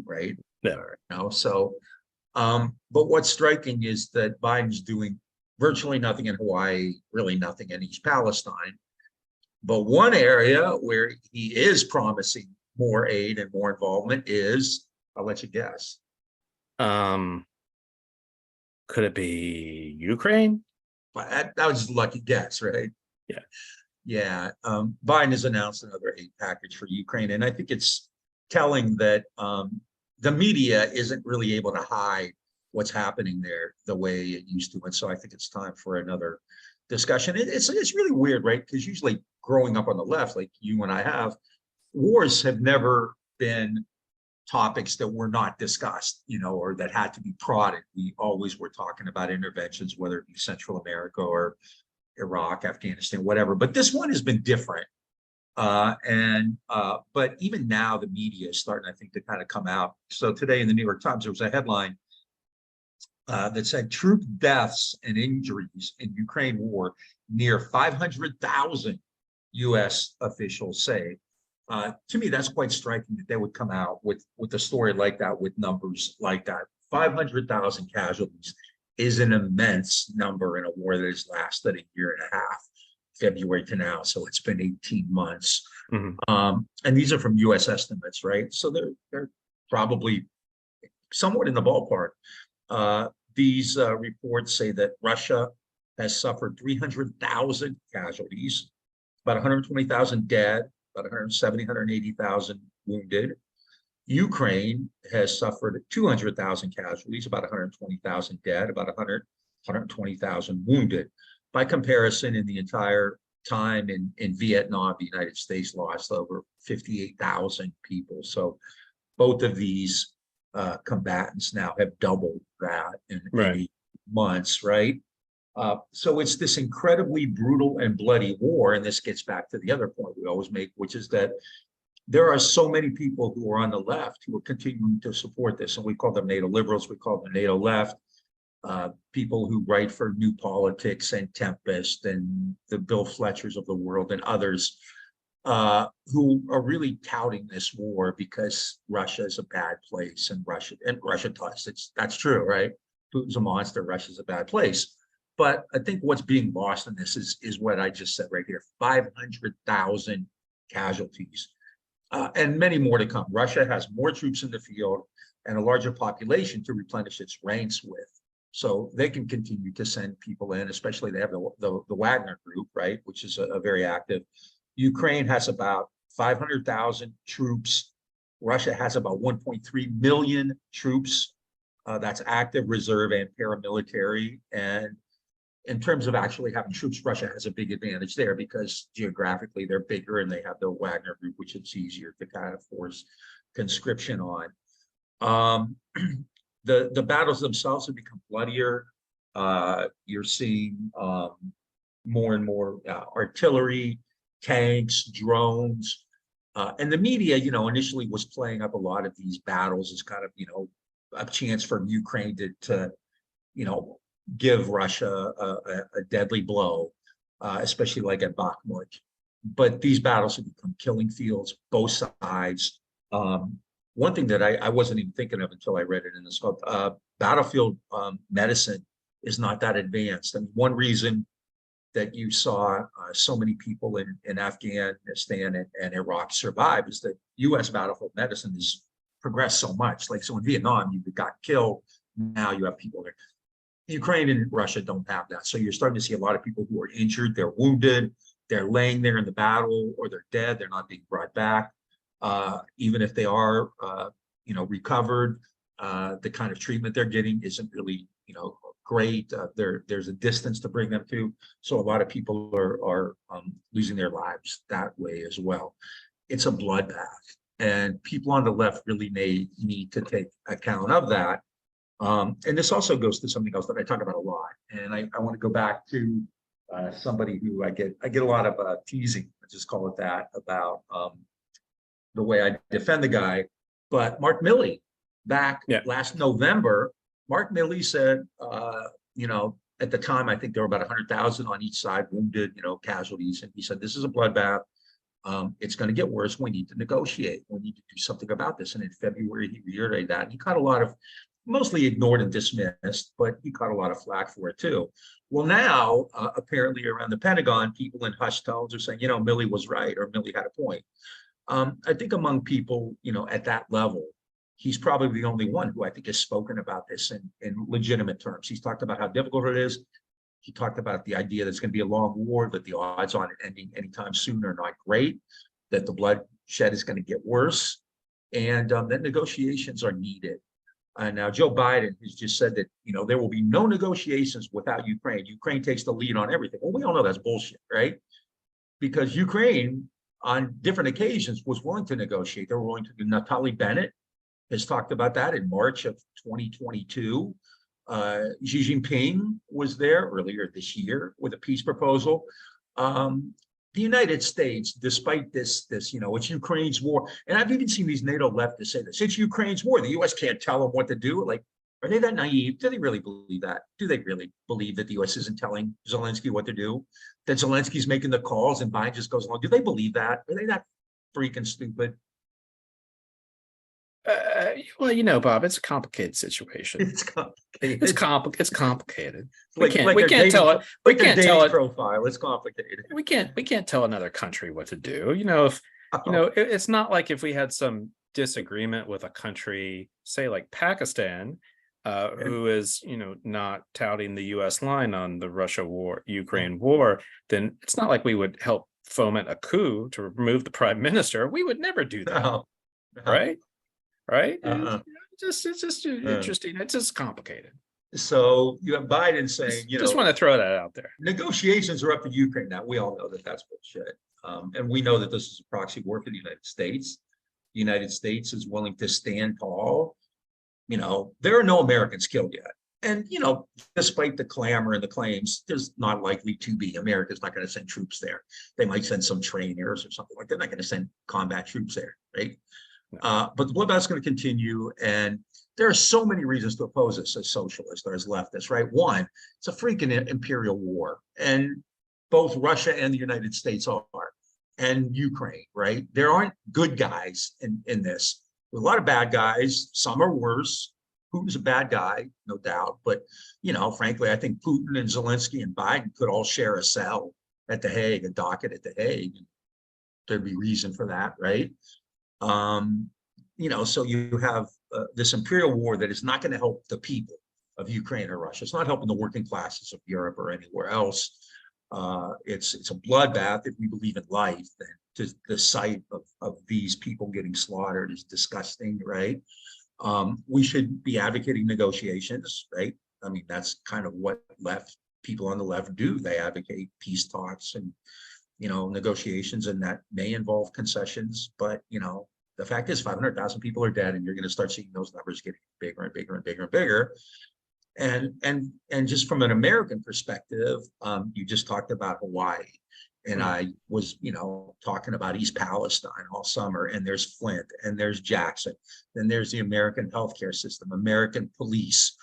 right? Yeah. So, but what's striking is that Biden's doing virtually nothing in Hawaii, really nothing in East Palestine. But one area where he is promising more aid and more involvement is, I'll let you guess. Could it be Ukraine? But that was a lucky guess, right? Yeah. Yeah. Biden has announced another aid package for Ukraine. And I think it's telling that the media isn't really able to hide what's happening there the way it used to. And so I think it's time for another discussion. It's really weird, right? Because usually growing up on the left, like you and I have, wars have never been topics that were not discussed, or that had to be prodded. We always were talking about interventions, whether it be Central America or Iraq, Afghanistan, whatever. But this one has been different. But even now the media is starting, I think, to kind of come out. So today in the New York Times, there was a headline that said troop deaths and injuries in Ukraine war near 500,000, U.S. officials say. To me, that's quite striking that they would come out with a story like that, with numbers like that. 500,000 casualties is an immense number in a war that has lasted a year and a half, February to now. So it's been 18 months. And these are from U.S. estimates, right? So they're probably somewhat in the ballpark. These reports say that Russia has suffered 300,000 casualties, about 120,000 dead, about 170, 180,000 wounded. Ukraine has suffered 200,000 casualties, about 120,000 dead, about 120,000 wounded. By comparison, in the entire time in Vietnam, the United States lost over 58,000 people. So both of these combatants now have doubled that in 8 months, right? So it's this incredibly brutal and bloody war. And this gets back to the other point we always make, which is that there are so many people who are on the left who are continuing to support this. And we call them NATO liberals, we call them NATO Left, people who write for New Politics and Tempest and the Bill Fletchers of the world and others, who are really touting this war because Russia is a bad place, and Russia does. That's true, right? Putin's a monster, Russia's a bad place. But I think what's being lost in this is what I just said right here: 500,000 casualties, and many more to come. Russia has more troops in the field and a larger population to replenish its ranks with. So they can continue to send people in, especially they have the Wagner group, right, which is a very active. Ukraine has about 500,000 troops. Russia has about 1.3 million troops. That's active, reserve, and paramilitary. And in terms of actually having troops, Russia has a big advantage there because geographically they're bigger and they have the Wagner group, which it's easier to kind of force conscription on. The battles themselves have become bloodier. You're seeing more and more artillery, tanks, drones, and the media, initially was playing up a lot of these battles as kind of, a chance for Ukraine to give Russia a deadly blow, especially like at Bakhmut. But these battles have become killing fields, both sides. One thing that I wasn't even thinking of until I read it in this book, battlefield medicine is not that advanced. And one reason that you saw so many people in Afghanistan and Iraq survive is that U.S. battlefield medicine has progressed so much. Like, so in Vietnam, you got killed. Now you have people there. Ukraine and Russia don't have that. So you're starting to see a lot of people who are injured, they're wounded, they're laying there in the battle, or they're dead, they're not being brought back. Even if they are, recovered, the kind of treatment they're getting isn't really, great. There's a distance to bring them to. So a lot of people are losing their lives that way as well. It's a bloodbath, and people on the left really need to take account of that. And this also goes to something else that I talk about a lot. And I want to go back to somebody who I get a lot of teasing, let's just call it that, about the way I defend the guy. But Mark Milley, back last November, Mark Milley said, at the time, I think there were about 100,000 on each side, wounded, casualties. And he said, this is a bloodbath. It's going to get worse. We need to negotiate. We need to do something about this. And in February, he reiterated that. He caught a lot of, mostly ignored and dismissed, but he caught a lot of flack for it too. Well, now, apparently around the Pentagon, people in hushed tones are saying, Milley was right, or Milley had a point. I think among people, at that level, he's probably the only one who I think has spoken about this in legitimate terms. He's talked about how difficult it is. He talked about the idea that it's going to be a long war, that the odds on it ending anytime soon are not great, that the bloodshed is going to get worse, and that negotiations are needed. Now, Joe Biden has just said that, there will be no negotiations without Ukraine. Ukraine takes the lead on everything. Well, we all know that's bullshit, right? Because Ukraine, on different occasions, was willing to negotiate. They were willing to do. Natalie Bennett has talked about that in March of 2022. Xi Jinping was there earlier this year with a peace proposal. The United States, despite this, it's Ukraine's war. And I've even seen these NATO leftists say this. It's Ukraine's war. The U.S. can't tell them what to do. Like, are they that naive? Do they really believe that? Do they really believe that the U.S. isn't telling Zelensky what to do? That Zelensky's making the calls and Biden just goes along? Do they believe that? Are they that freaking stupid? Well, Bob, it's a complicated situation. It's complicated. It's complicated. We can't tell it. We can't tell it. Profile. It's complicated. We can't tell another country what to do. It's not like if we had some disagreement with a country, say like Pakistan, who is, not touting the U.S. line on the Russia-Ukraine war, then it's not like we would help foment a coup to remove the prime minister. We would never do that, No. right? Right? It's just interesting. It's just complicated. So you have Biden saying, just want to throw that out there. Negotiations are up to Ukraine now. We all know that that's bullshit. And we know that this is a proxy war for the United States. The United States is willing to stand tall. There are no Americans killed yet. And, despite the clamor and the claims, there's not likely to be. America's not going to send troops there. They might send some trainers or something like that. They're not going to send combat troops there, right? No. But the bloodbath is going to continue. And there are so many reasons to oppose this as socialists or as leftists, right? One, it's a freaking imperial war. And both Russia and the United States are. And Ukraine, right? There aren't good guys in this. There's a lot of bad guys. Some are worse. Putin's a bad guy, no doubt. But, frankly, I think Putin and Zelensky and Biden could all share a cell at The Hague, a docket at The Hague. There'd be reason for that, right? So you have this imperial war that is not going to help the people of Ukraine or Russia. It's not helping the working classes of Europe or anywhere else. It's a bloodbath. If we believe in life, then the sight of these people getting slaughtered is disgusting, right? We should be advocating negotiations, right? I mean, that's kind of what people on the left do. They advocate peace talks and, negotiations, and that may involve concessions. But, the fact is 500,000 people are dead, and you're going to start seeing those numbers getting bigger and bigger and bigger and bigger. And just from an American perspective, you just talked about Hawaii, and I was, talking about East Palestine all summer, and there's Flint, and there's Jackson, then there's the American healthcare system, American police,